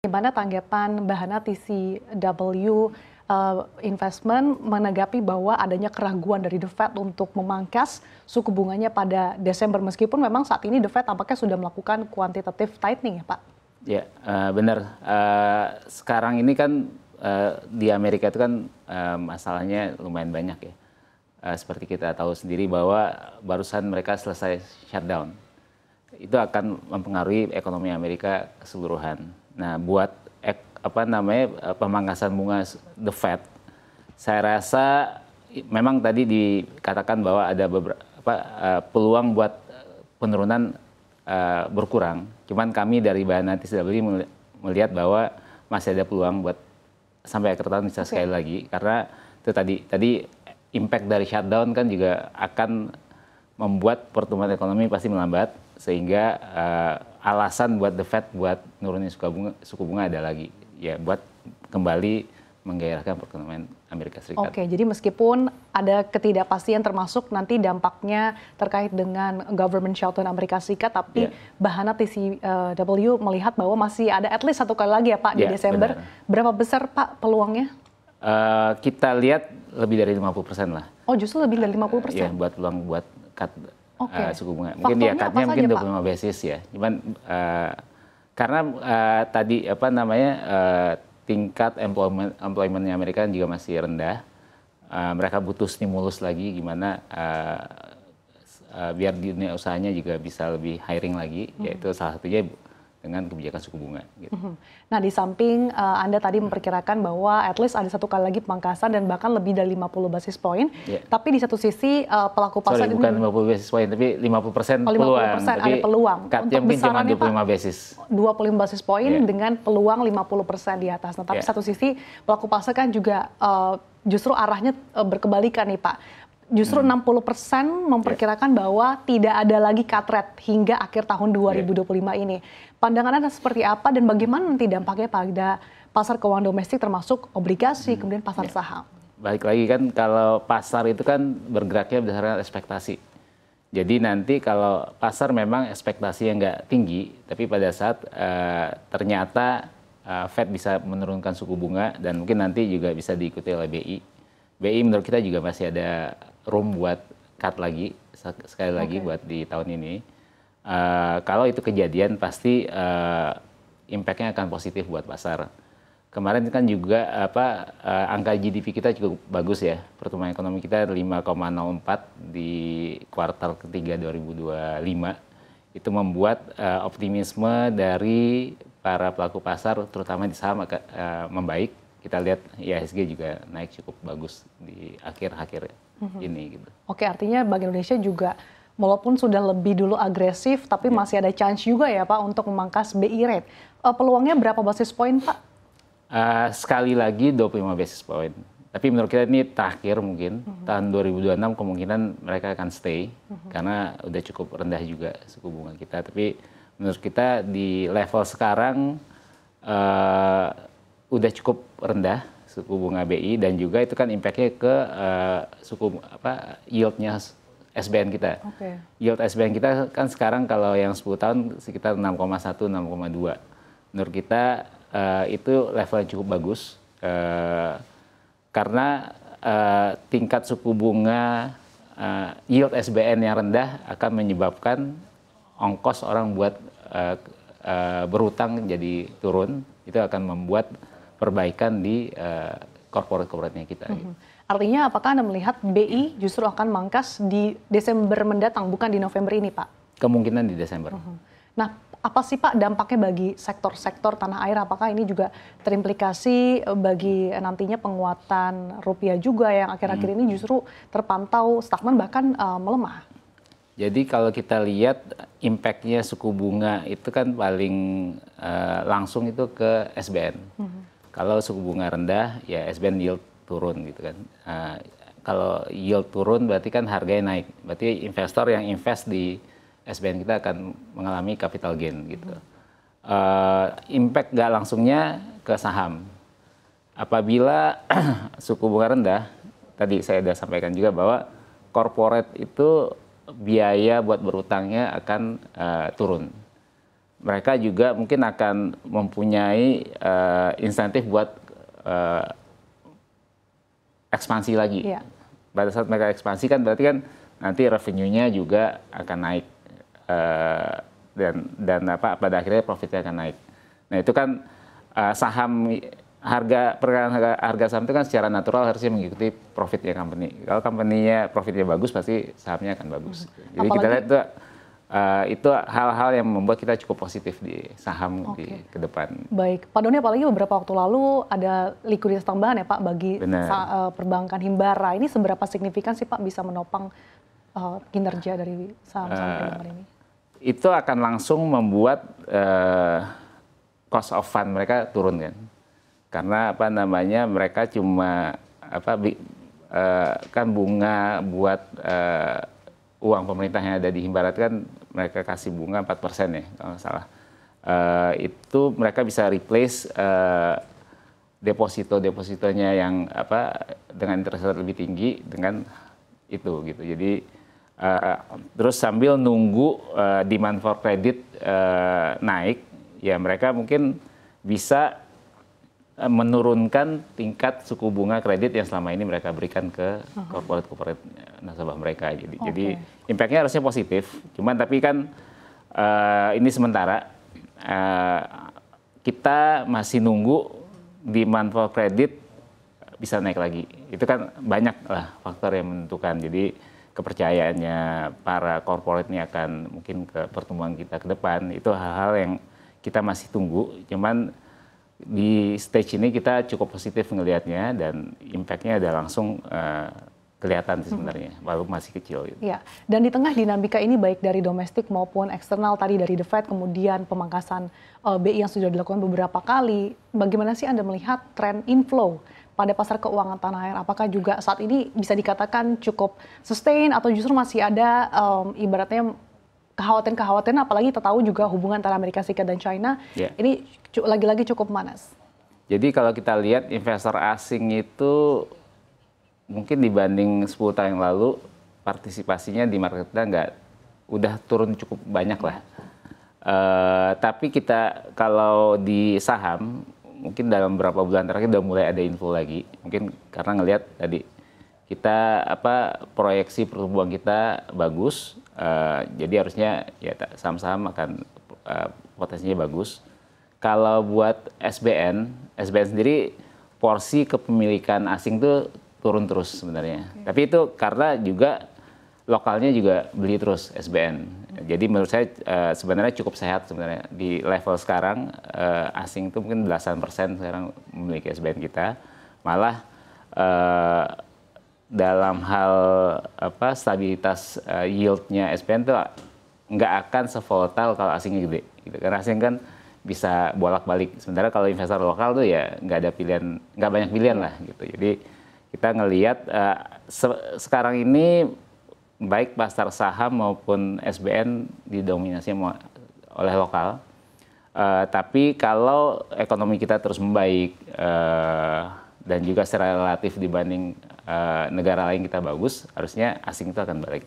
Bagaimana tanggapan Bahana TCW Investment menanggapi bahwa adanya keraguan dari The Fed untuk memangkas suku bunganya pada Desember, meskipun memang saat ini The Fed tampaknya sudah melakukan quantitative tightening ya Pak? Ya, benar. Sekarang ini kan di Amerika itu kan masalahnya lumayan banyak ya. Seperti kita tahu sendiri bahwa barusan mereka selesai shutdown. Itu akan mempengaruhi ekonomi Amerika keseluruhan. Nah, buat pemangkasan bunga The Fed, saya rasa memang tadi dikatakan bahwa ada beberapa peluang buat penurunan berkurang. Cuman kami dari Bahana TCW melihat bahwa masih ada peluang buat sampai akhir tahun bisa sekali lagi, karena itu tadi impact dari shutdown kan juga akan membuat pertumbuhan ekonomi pasti melambat, sehingga alasan buat The Fed buat nurunin suku bunga ada lagi, ya buat kembali menggairahkan perekonomian Amerika Serikat. Oke, jadi meskipun ada ketidakpastian termasuk nanti dampaknya terkait dengan government shutdown Amerika Serikat, tapi Bahana TCW melihat bahwa masih ada at least satu kali lagi ya Pak di Desember. Benar. Berapa besar Pak peluangnya? Kita lihat lebih dari 50% lah. Oh, justru lebih dari 50%? Ya, buat peluang buat cut suku bunga. Mungkin dia cutnya mungkin 25 basis ya. Cuman karena tadi tingkat employment-nya Amerika juga masih rendah. Mereka butuh stimulus lagi gimana biar dunia usahanya juga bisa lebih hiring lagi, yaitu salah satunya dengan kebijakan suku bunga. Gitu. Nah, di samping Anda tadi memperkirakan bahwa at least ada satu kali lagi pemangkasan dan bahkan lebih dari 50 basis poin. Tapi di satu sisi pelaku pasar bukan 50 basis poin, tapi 50% peluang. 50% ada peluang. Untuk mungkin cuma 25 basis. 25 basis poin dengan peluang 50% di atas. Nah, tapi satu sisi pelaku pasar kan juga justru arahnya berkebalikan nih Pak. Justru 60% memperkirakan bahwa tidak ada lagi cut rate hingga akhir tahun 2025 ini. Pandangan Anda seperti apa dan bagaimana nanti dampaknya pada pasar keuangan domestik termasuk obligasi, kemudian pasar saham? Balik lagi kan, kalau pasar itu kan bergeraknya berdasarkan ekspektasi. Jadi nanti kalau pasar memang ekspektasinya nggak tinggi, tapi pada saat ternyata Fed bisa menurunkan suku bunga dan mungkin nanti juga bisa diikuti oleh BI. BI menurut kita juga masih ada room buat cut lagi, sekali lagi buat di tahun ini. Kalau itu kejadian pasti impact-nya akan positif buat pasar. Kemarin kan juga angka GDP kita cukup bagus ya, pertumbuhan ekonomi kita 5,04 di kuartal ketiga 2025. Itu membuat optimisme dari para pelaku pasar, terutama di saham membaik. Kita lihat IHSG juga naik cukup bagus di akhir-akhir ini. Gitu. Oke, artinya Bank Indonesia juga walaupun sudah lebih dulu agresif, tapi masih ada chance juga ya Pak untuk memangkas BI rate. Peluangnya berapa basis poin Pak? Sekali lagi 25 basis poin. Tapi menurut kita ini terakhir mungkin, tahun 2026 kemungkinan mereka akan stay, karena udah cukup rendah juga suku bunga kita. Tapi menurut kita di level sekarang udah cukup rendah suku bunga BI, dan juga itu kan impact-nya ke yield-nya SBN kita. Yield SBN kita kan sekarang kalau yang 10 tahun sekitar 6,1, 6,2. Menurut kita itu level yang cukup bagus, karena tingkat suku bunga yield SBN yang rendah akan menyebabkan ongkos orang buat berutang jadi turun. Itu akan membuat perbaikan di corporate-corporate-nya kita. Artinya apakah Anda melihat BI justru akan mangkas di Desember mendatang, bukan di November ini Pak? Kemungkinan di Desember. Nah, apa sih Pak dampaknya bagi sektor-sektor tanah air? Apakah ini juga terimplikasi bagi nantinya penguatan rupiah juga yang akhir-akhir ini justru terpantau stagnan bahkan melemah? Jadi kalau kita lihat impact-nya suku bunga itu kan paling langsung itu ke SBN. Kalau suku bunga rendah, ya SBN yield turun gitu kan. Kalau yield turun berarti kan harganya naik. Berarti investor yang invest di SBN kita akan mengalami capital gain gitu. Impact nggak langsungnya ke saham. Apabila suku bunga rendah, tadi saya sudah sampaikan juga bahwa corporate itu biaya buat berutangnya akan turun. mereka juga mungkin akan mempunyai insentif buat ekspansi lagi. Iya. Pada saat mereka ekspansi kan berarti kan nanti revenue-nya juga akan naik dan apa pada akhirnya profitnya akan naik. Nah itu kan saham harga saham itu kan secara natural harusnya mengikuti profitnya company. Kalau company-nya profitnya bagus pasti sahamnya akan bagus. Jadi kita lihat itu hal-hal yang membuat kita cukup positif di saham di ke depan. Baik, Pak Doni, apalagi beberapa waktu lalu ada likuiditas tambahan ya Pak bagi perbankan Himbara. Ini seberapa signifikan sih Pak bisa menopang kinerja dari saham-saham perbankan ini? Itu akan langsung membuat cost of fund mereka turun kan. Karena apa namanya mereka cuma kan bunga buat uang pemerintah yang ada di Himbara itu kan mereka kasih bunga 4% ya kalau nggak salah. Itu mereka bisa replace depositonya yang dengan interest rate lebih tinggi dengan itu gitu. Jadi terus sambil nunggu demand for credit naik, ya mereka mungkin bisa menurunkan tingkat suku bunga kredit yang selama ini mereka berikan ke corporate nasabah mereka. Jadi impact-nya harusnya positif. Cuman tapi kan ini sementara. Kita masih nunggu demand for credit bisa naik lagi. Itu kan banyak lah faktor yang menentukan. Jadi kepercayaannya para corporate ini akan mungkin ke pertumbuhan kita ke depan. Itu hal-hal yang kita masih tunggu. Cuman di stage ini kita cukup positif ngelihatnya dan impact-nya ada langsung kelihatan sebenarnya, walaupun masih kecil. Gitu. Ya, dan di tengah dinamika ini baik dari domestik maupun eksternal tadi dari The Fed, kemudian pemangkasan BI yang sudah dilakukan beberapa kali, bagaimana sih Anda melihat tren inflow pada pasar keuangan tanah air? Apakah juga saat ini bisa dikatakan cukup sustain atau justru masih ada ibaratnya kekhawatiran, apalagi kita tahu juga hubungan antara Amerika Serikat dan China ini lagi-lagi cukup manas. Jadi kalau kita lihat investor asing itu mungkin dibanding 10 tahun yang lalu partisipasinya di market kita udah turun cukup banyak lah. Tapi kita kalau di saham mungkin dalam beberapa bulan terakhir udah mulai ada info lagi. Mungkin karena ngelihat tadi kita proyeksi pertumbuhan kita bagus. Jadi harusnya ya saham-saham akan potensinya bagus. Kalau buat SBN sendiri porsi kepemilikan asing tuh turun terus sebenarnya. Tapi itu karena juga lokalnya juga beli terus SBN. Jadi menurut saya sebenarnya cukup sehat sebenarnya di level sekarang asing itu mungkin belasan persen sekarang memiliki SBN kita. Malah dalam hal stabilitas yieldnya SBN tuh nggak akan sevolatile kalau asingnya gede. Gitu. Karena asing kan bisa bolak-balik. Sementara kalau investor lokal tuh ya nggak banyak pilihan lah gitu. Jadi kita ngelihat sekarang ini baik pasar saham maupun SBN didominasi oleh lokal. Tapi kalau ekonomi kita terus membaik dan juga secara relatif dibanding negara lain kita bagus, harusnya asing itu akan balik.